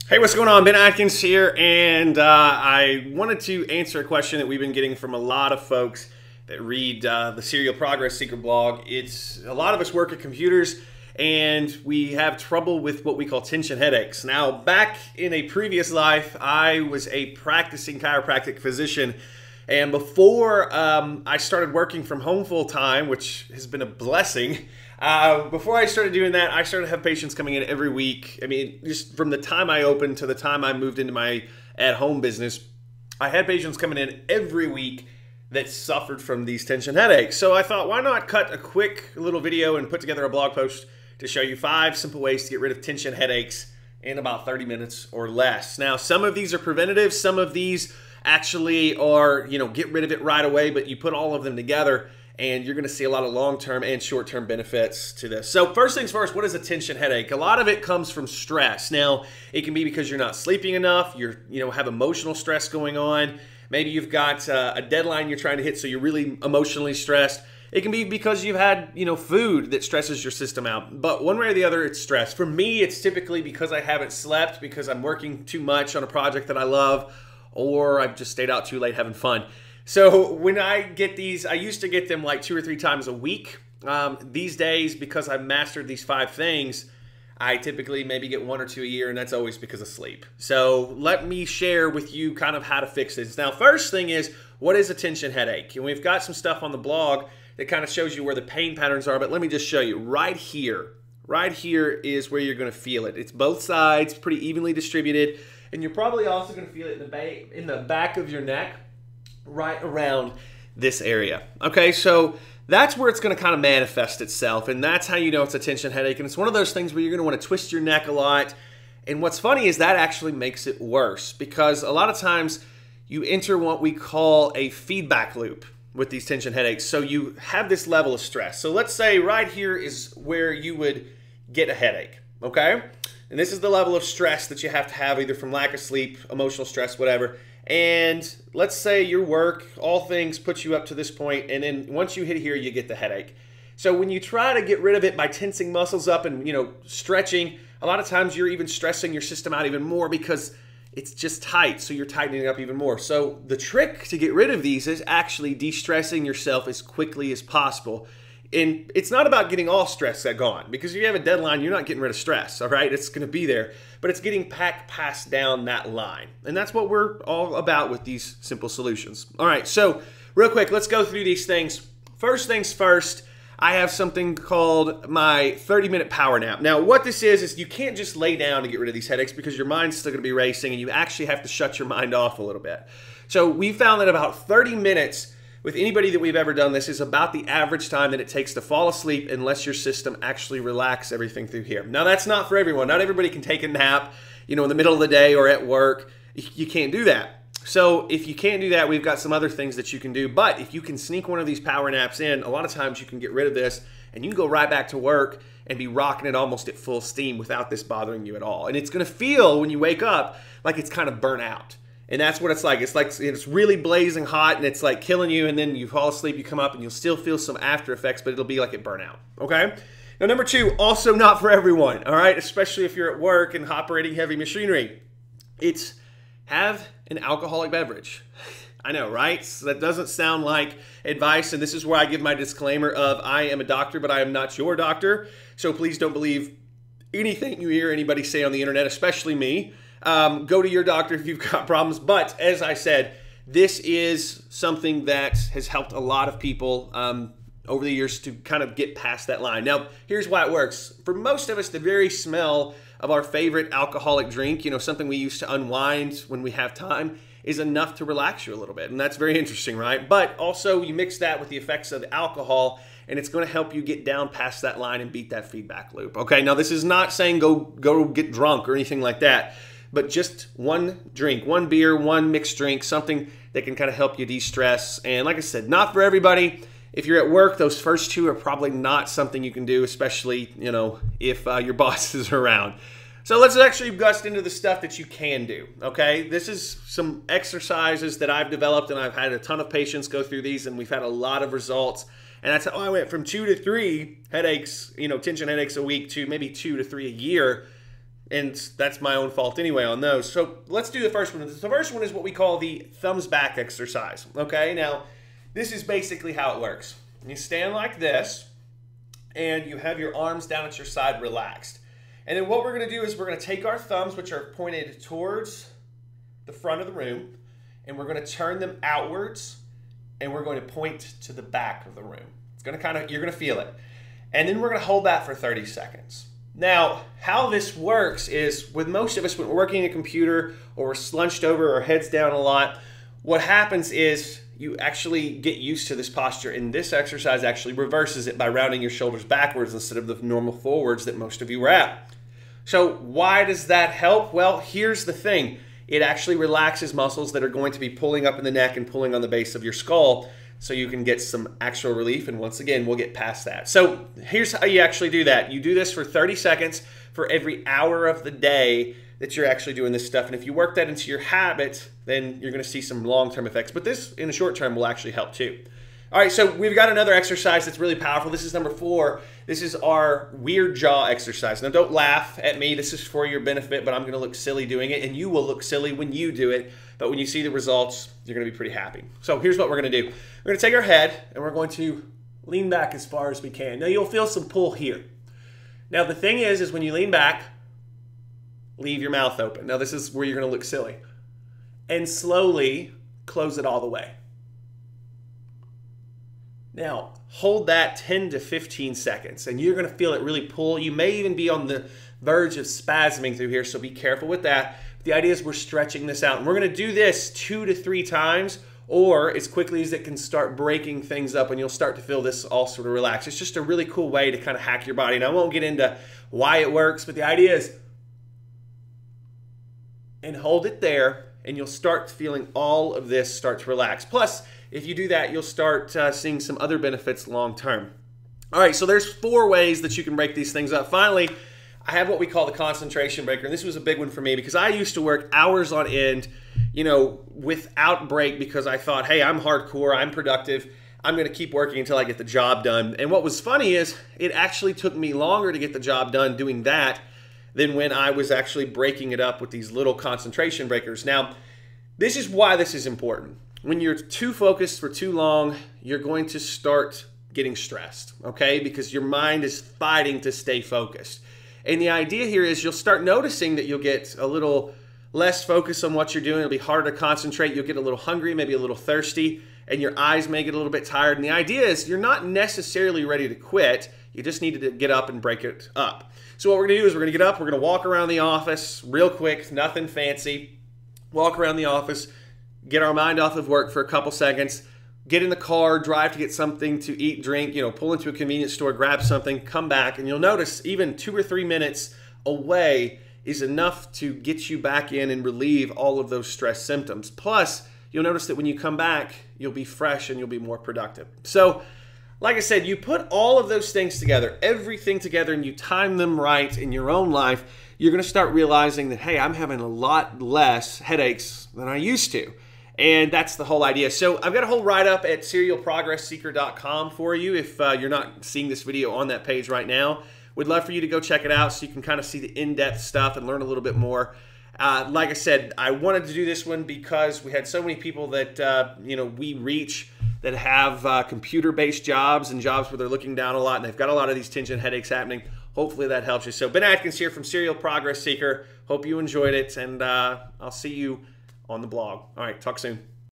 Hey, what's going on? Ben Atkins here, and I wanted to answer a question that we've been getting from a lot of folks that read the Serial Progress Seeker blog. It's a lot of us work at computers, and we have trouble with what we call tension headaches. Now, back in a previous life, I was a practicing chiropractic physician, and before I started working from home full time, which has been a blessing. Before I started doing that, I started to have patients coming in every week. I mean, just from the time I opened to the time I moved into my at-home business, I had patients coming in every week that suffered from these tension headaches. So I thought, why not cut a quick little video and put together a blog post to show you 5 simple ways to get rid of tension headaches in about 30 minutes or less. Now, some of these are preventative. Some of these actually are, get rid of it right away, but you put all of them together and you're going to see a lot of long-term and short-term benefits to this. So first things first, what is a tension headache? A lot of it comes from stress. Now, it can be because you're not sleeping enough, you have emotional stress going on. Maybe you've got a deadline you're trying to hit, so you're really emotionally stressed. It can be because you've had, food that stresses your system out. But one way or the other, it's stress. For me, it's typically because I haven't slept, because I'm working too much on a project that I love, or I've just stayed out too late having fun. So when I get these, I used to get them like 2 or 3 times a week. These days, because I've mastered these 5 things, I typically maybe get 1 or 2 a year, and that's always because of sleep. So let me share with you kind of how to fix this. Now, first thing is, what is a tension headache? And we've got some stuff on the blog that kind of shows you where the pain patterns are, but let me just show you. Right here is where you're going to feel it. It's both sides, pretty evenly distributed, and you're probably also going to feel it in the back of your neck, right around this area. Okay, so that's where it's going to kind of manifest itself, and that's how you know it's a tension headache. And it's one of those things where you're going to want to twist your neck a lot. And what's funny is that actually makes it worse, because a lot of times you enter what we call a feedback loop with these tension headaches. So you have this level of stress. So let's say right here is where you would get a headache, okay? And this is the level of stress that you have to have, either from lack of sleep, emotional stress, whatever. And let's say your work, all things put you up to this point, and then once you hit here, you get the headache. So when you try to get rid of it by tensing muscles up and stretching, a lot of times you're even stressing your system out even more because it's just tight, so you're tightening it up even more. So the trick to get rid of these is actually de-stressing yourself as quickly as possible. And it's not about getting all stress gone, because if you have a deadline, you're not getting rid of stress, all right? It's going to be there, but it's getting passed down that line. And that's what we're all about with these simple solutions. All right, so real quick, let's go through these things. First things first, I have something called my 30-minute power nap. Now, what this is you can't just lay down to get rid of these headaches, because your mind's still going to be racing, and you actually have to shut your mind off a little bit. So we found that about 30 minutes with anybody that we've ever done this is about the average time that it takes to fall asleep, unless your system actually relaxes everything through here. Now, that's not for everyone. Not everybody can take a nap, in the middle of the day or at work. You can't do that. So if you can't do that, we've got some other things that you can do. But if you can sneak one of these power naps in, a lot of times you can get rid of this, and you can go right back to work and be rocking it almost at full steam without this bothering you at all. And it's going to feel, when you wake up, like it's kind of burnt out. And that's what it's like. It's really blazing hot, and it's like killing you, and then you fall asleep, you come up, and you'll still feel some after effects, but it'll be like it burnt out, okay? Now, number 2, also not for everyone, all right? Especially if you're at work and operating heavy machinery. It's have an alcoholic beverage. I know, right? So that doesn't sound like advice, and this is where I give my disclaimer of I am a doctor, but I am not your doctor, so please don't believe anything you hear anybody say on the internet, especially me. Go to your doctor if you've got problems. But as I said, this is something that has helped a lot of people over the years to kind of get past that line. Now, here's why it works. For most of us, the very smell of our favorite alcoholic drink, something we use to unwind when we have time, is enough to relax you a little bit. And that's very interesting, right? But also you mix that with the effects of alcohol, and it's going to help you get down past that line and beat that feedback loop. Okay, now this is not saying go get drunk or anything like that, but just one drink, one beer, one mixed drink, something that can kind of help you de-stress. And like I said, not for everybody. If you're at work, those first 2 are probably not something you can do, especially, if your boss is around. So let's actually bust into the stuff that you can do, okay? This is some exercises that I've developed, and I've had a ton of patients go through these, and we've had a lot of results. And that's how I went from 2 to 3 headaches, tension headaches a week, to maybe 2 to 3 a year And that's my own fault anyway on those. So let's do the first one. The first one is what we call the thumbs back exercise. Okay, now this is basically how it works. You stand like this, and you have your arms down at your side relaxed. And then what we're going to do is we're going to take our thumbs, which are pointed towards the front of the room, and we're going to turn them outwards, and we're going to point to the back of the room. It's going to you're going to feel it. And then we're going to hold that for 30 seconds. Now, how this works is with most of us, when we're working a computer or we're slunched over or heads down a lot, what happens is you actually get used to this posture, and this exercise actually reverses it by rounding your shoulders backwards instead of the normal forwards that most of you are at. So why does that help? Well, here's the thing. It actually relaxes muscles that are going to be pulling up in the neck and pulling on the base of your skull, so you can get some actual relief, and once again, we'll get past that. So here's how you actually do that. You do this for 30 seconds for every hour of the day that you're actually doing this stuff, and if you work that into your habit, then you're going to see some long-term effects, but this, in the short term, will actually help too. All right, so we've got another exercise that's really powerful. This is number 4. This is our weird jaw exercise. Now, don't laugh at me. This is for your benefit, but I'm going to look silly doing it, and you will look silly when you do it. But when you see the results, you're going to be pretty happy. So here's what we're going to do. We're going to take our head, and we're going to lean back as far as we can. Now, you'll feel some pull here. Now, the thing is when you lean back, leave your mouth open. Now, this is where you're going to look silly. And slowly close it all the way. Now, hold that 10 to 15 seconds, and you're going to feel it really pull. You may even be on the verge of spasming through here, so be careful with that. The idea is we're stretching this out, and we're going to do this 2 to 3 times, or as quickly as it can start breaking things up, and you'll start to feel this all sort of relax. It's just a really cool way to kind of hack your body. And I won't get into why it works, but the idea is, and hold it there, and you'll start feeling all of this start to relax. Plus, if you do that, you'll start seeing some other benefits long term. All right, so there's 4 ways that you can break these things up. Finally, I have what we call the concentration breaker, and this was a big one for me because I used to work hours on end, without break, because I thought, hey, I'm hardcore, I'm productive, I'm going to keep working until I get the job done. And what was funny is it actually took me longer to get the job done doing that than when I was actually breaking it up with these little concentration breakers. Now, this is why this is important. When you're too focused for too long, you're going to start getting stressed, okay? Because your mind is fighting to stay focused. And the idea here is you'll start noticing that you'll get a little less focused on what you're doing. It'll be harder to concentrate. You'll get a little hungry, maybe a little thirsty, and your eyes may get a little bit tired. And the idea is you're not necessarily ready to quit. You just need to get up and break it up. So what we're going to do is we're going to get up. We're going to walk around the office real quick, nothing fancy. Walk around the office, get our mind off of work for a couple seconds, get in the car, drive to get something to eat, drink, pull into a convenience store, grab something, come back, and you'll notice even 2 or 3 minutes away is enough to get you back in and relieve all of those stress symptoms. Plus, you'll notice that when you come back, you'll be fresh and you'll be more productive. So, like I said, you put all of those things together, everything together, and you time them right in your own life, you're going to start realizing that, hey, I'm having a lot less headaches than I used to. And that's the whole idea. So I've got a whole write-up at serialprogressseeker.com for you if you're not seeing this video on that page right now. We'd love for you to go check it out so you can kind of see the in-depth stuff and learn a little bit more. Like I said, I wanted to do this one because we had so many people that we reach that have computer-based jobs and jobs where they're looking down a lot, and they've got a lot of these tension headaches happening. Hopefully that helps you. So Ben Atkins here from Serial Progress Seeker. Hope you enjoyed it, and I'll see you on the blog. All right, talk soon.